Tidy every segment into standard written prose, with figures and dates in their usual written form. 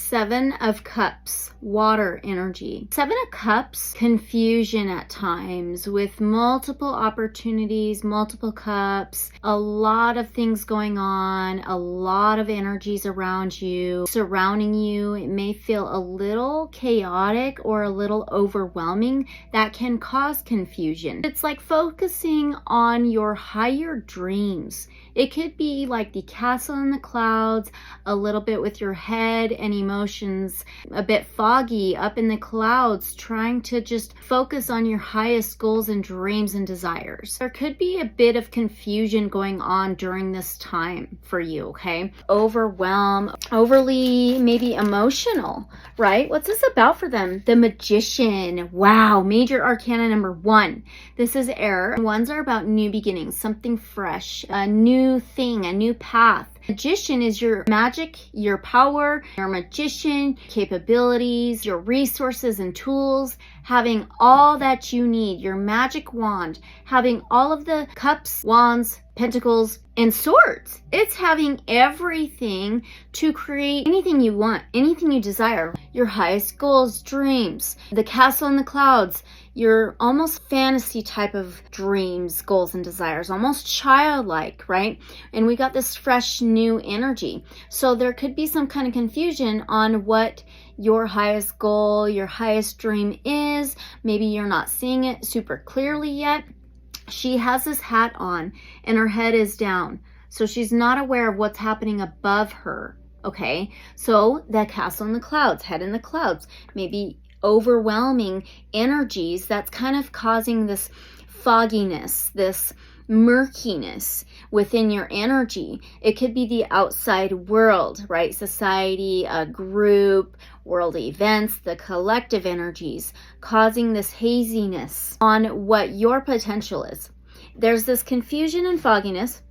Seven of Cups, water energy. Seven of Cups, confusion at times with multiple opportunities, multiple cups, a lot of things going on, a lot of energies around you, surrounding you. It may feel a little chaotic or a little overwhelming. That can cause confusion. It's like focusing on your higher dreams. It could be like the castle in the clouds, a little bit with your head and emotions a bit foggy up in the clouds, trying to just focus on your highest goals and dreams and desires. There could be a bit of confusion going on during this time for you, okay? Overwhelm, overly maybe emotional, right? What's this about for them? The Magician. Wow, major arcana number 1. This is air. Ones are about new beginnings, something fresh, a new thing, a new path. Magician is your magic, your power, your magician capabilities, your resources and tools, having all that you need, your magic wand, having all of the cups, wands, pentacles, and swords. It's having everything to create anything you want, anything you desire, your highest goals, dreams, the castle in the clouds, your almost fantasy type of dreams, goals, and desires, almost childlike, right? And we got this fresh new energy. So there could be some kind of confusion on what your highest goal, your highest dream is. Maybe you're not seeing it super clearly yet. She has this hat on and her head is down. So she's not aware of what's happening above her. Okay. So the castle in the clouds, head in the clouds, maybe overwhelming energies that's kind of causing this fogginess, this murkiness within your energy. It could be the outside world, right? Society, a group, world events, the collective energies causing this haziness on what your potential is. There's this confusion and fogginess,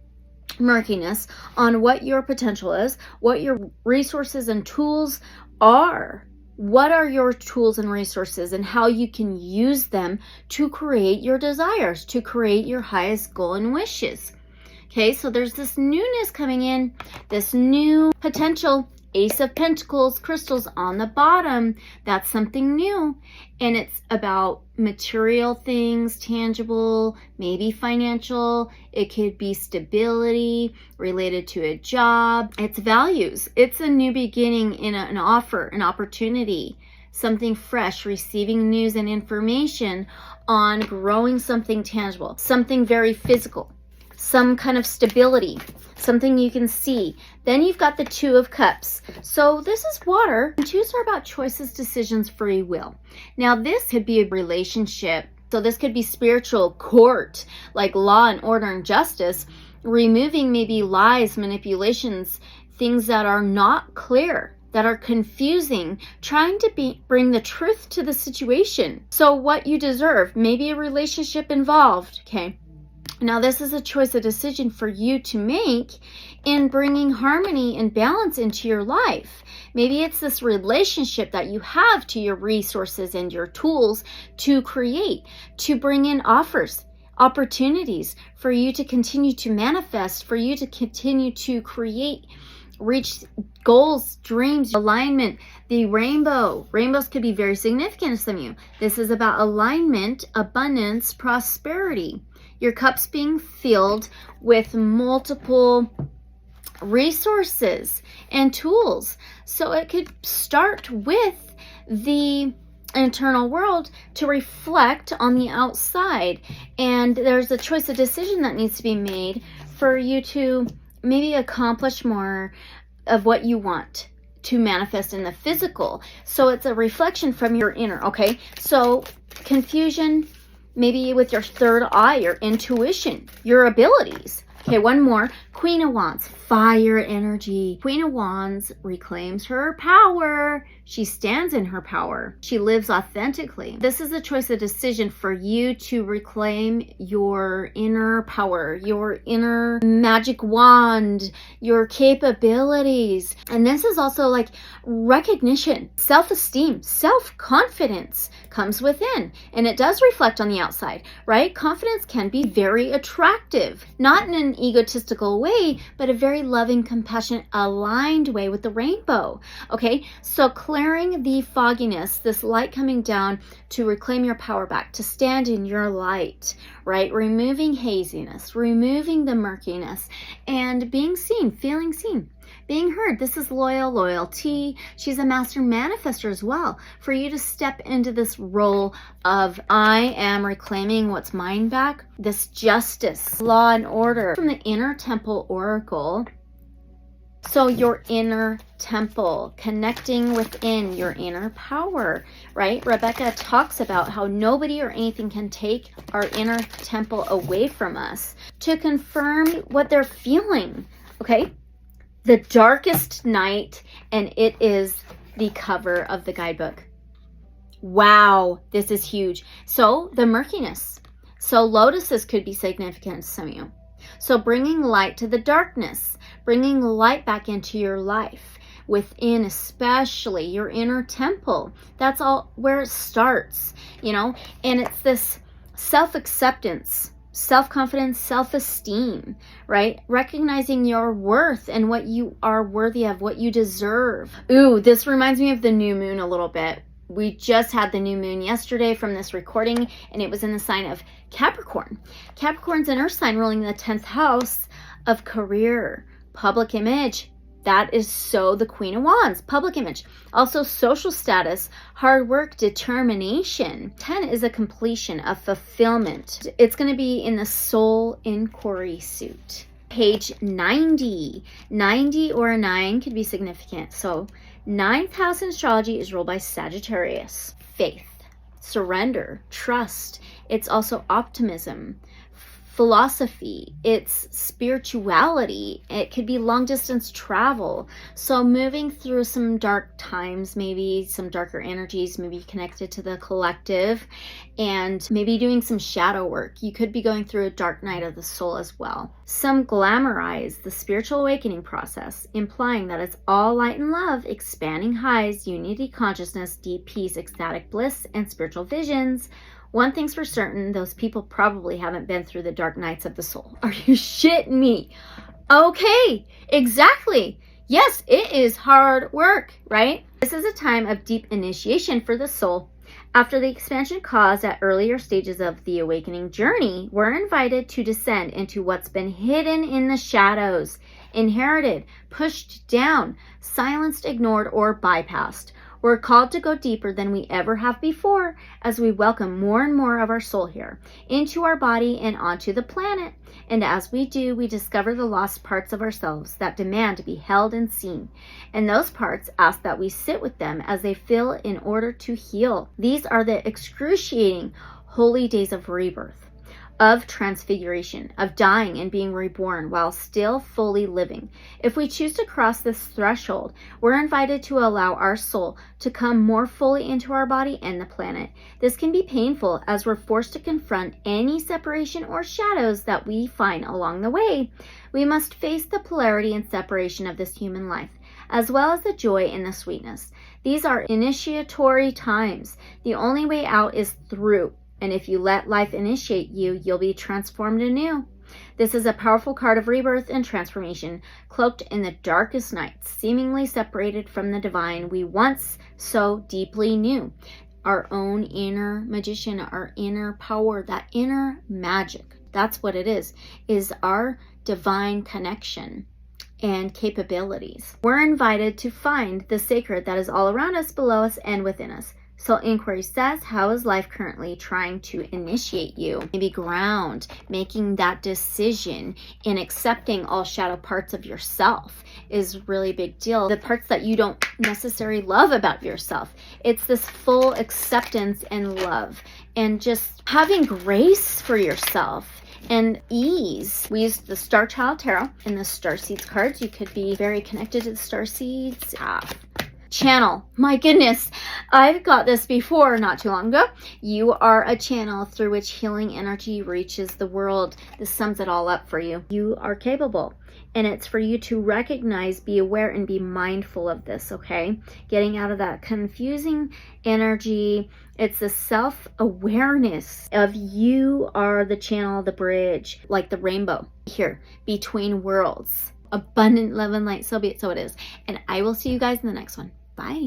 murkiness on what your potential is, what your resources and tools are. What are your tools and resources and how you can use them to create your desires, to create your highest goal and wishes. Okay, so there's this newness coming in, this new potential. Ace of Pentacles, crystals on the bottom. That's something new. And it's about material things, tangible, maybe financial. It could be stability related to a job. It's values. It's a new beginning in an offer, an opportunity, something fresh, receiving news and information on growing something tangible, something very physical, some kind of stability, something you can see. Then you've got the Two of Cups. So this is water. And twos are about choices, decisions, free will. Now this could be a relationship. So this could be spiritual court, like law and order and justice, removing maybe lies, manipulations, things that are not clear, that are confusing, trying to bring the truth to the situation. So what you deserve, maybe a relationship involved, okay? Now, this is a choice, a decision for you to make in bringing harmony and balance into your life. Maybe it's this relationship that you have to your resources and your tools to create, to bring in offers, opportunities for you to continue to manifest, for you to continue to create, reach goals, dreams, alignment, the rainbow. Rainbows could be very significant to some of you. This is about alignment, abundance, prosperity. Your cups being filled with multiple resources and tools. So it could start with the internal world to reflect on the outside. And there's a choice, a decision that needs to be made for you to maybe accomplish more of what you want to manifest in the physical. So it's a reflection from your inner, okay? So confusion, maybe with your third eye, your intuition, your abilities. Okay, one more. Queen of Wands, fire energy. Queen of Wands reclaims her power. She stands in her power. She lives authentically. This is a choice, a decision for you to reclaim your inner power, your inner magic wand, your capabilities. And this is also like recognition, self-esteem, self-confidence comes within. And it does reflect on the outside, right? Confidence can be very attractive, not in an an egotistical way, but a very loving, compassionate, aligned way with the rainbow. Okay, so clearing the fogginess, this light coming down to reclaim your power back, to stand in your light, right? Removing haziness, removing the murkiness, and being seen, feeling seen, being heard. This is loyalty. She's a master manifester as well. For you to step into this role of I am reclaiming what's mine back, this justice, law and order from the inner temple oracle. So your inner temple, connecting within your inner power, right? Rebecca talks about how nobody or anything can take our inner temple away from us, to confirm what they're feeling, okay? The darkest night, and it is the cover of the guidebook. Wow, this is huge. So the murkiness. So lotuses could be significant to some of you. So bringing light to the darkness, bringing light back into your life, within especially your inner temple. That's all where it starts, you know, and it's this self-acceptance, self-confidence, self-esteem, right? Recognizing your worth and what you are worthy of, what you deserve. Ooh, this reminds me of the new moon a little bit. We just had the new moon yesterday from this recording, and it was in the sign of Capricorn. Capricorn's an earth sign ruling the 10th house of career, public image. That is so the Queen of Wands, public image. Also social status, hard work, determination. 10 is a completion, a fulfillment. It's going to be in the soul inquiry suit. Page 90. 90 or a 9 could be significant. So 9th house in astrology is ruled by Sagittarius. Faith, surrender, trust. It's also optimism, philosophy, it's spirituality. It could be long distance travel. So moving through some dark times, maybe some darker energies, maybe connected to the collective, and maybe doing some shadow work. You could be going through a dark night of the soul as well. Some glamorize the spiritual awakening process, implying that it's all light and love, expanding highs, unity consciousness, deep peace, ecstatic bliss, and spiritual visions. One thing's for certain, those people probably haven't been through the dark nights of the soul. Are you shitting me? Okay, exactly. Yes, it is hard work, right? This is a time of deep initiation for the soul. After the expansion caused at earlier stages of the awakening journey, we're invited to descend into what's been hidden in the shadows, inherited, pushed down, silenced, ignored, or bypassed. We're called to go deeper than we ever have before as we welcome more and more of our soul here, into our body and onto the planet. And as we do, we discover the lost parts of ourselves that demand to be held and seen. And those parts ask that we sit with them as they feel in order to heal. These are the excruciating holy days of rebirth, of transfiguration, of dying and being reborn while still fully living. If we choose to cross this threshold, we're invited to allow our soul to come more fully into our body and the planet. This can be painful as we're forced to confront any separation or shadows that we find along the way. We must face the polarity and separation of this human life, as well as the joy and the sweetness. These are initiatory times. The only way out is through. And if you let life initiate you, you'll be transformed anew. This is a powerful card of rebirth and transformation, cloaked in the darkest nights, seemingly separated from the divine we once so deeply knew. Our own inner magician, our inner power, that inner magic, that's what it is our divine connection and capabilities. We're invited to find the sacred that is all around us, below us, and within us. Soul Inquiry says, how is life currently trying to initiate you? Maybe ground, making that decision in accepting all shadow parts of yourself is really a big deal. The parts that you don't necessarily love about yourself. It's this full acceptance and love and just having grace for yourself and ease. We use the Starchild Tarot and the Starseeds cards. You could be very connected to the Starseeds. Channel. My goodness, I've got this before not too long ago. You are a channel through which healing energy reaches the world. This sums it all up for you. You are capable. And it's for you to recognize, be aware, and be mindful of this, okay? Getting out of that confusing energy. It's the self-awareness of you are the channel, the bridge, like the rainbow here between worlds. Abundant love and light, so be it, so it is. And I will see you guys in the next one. Bye.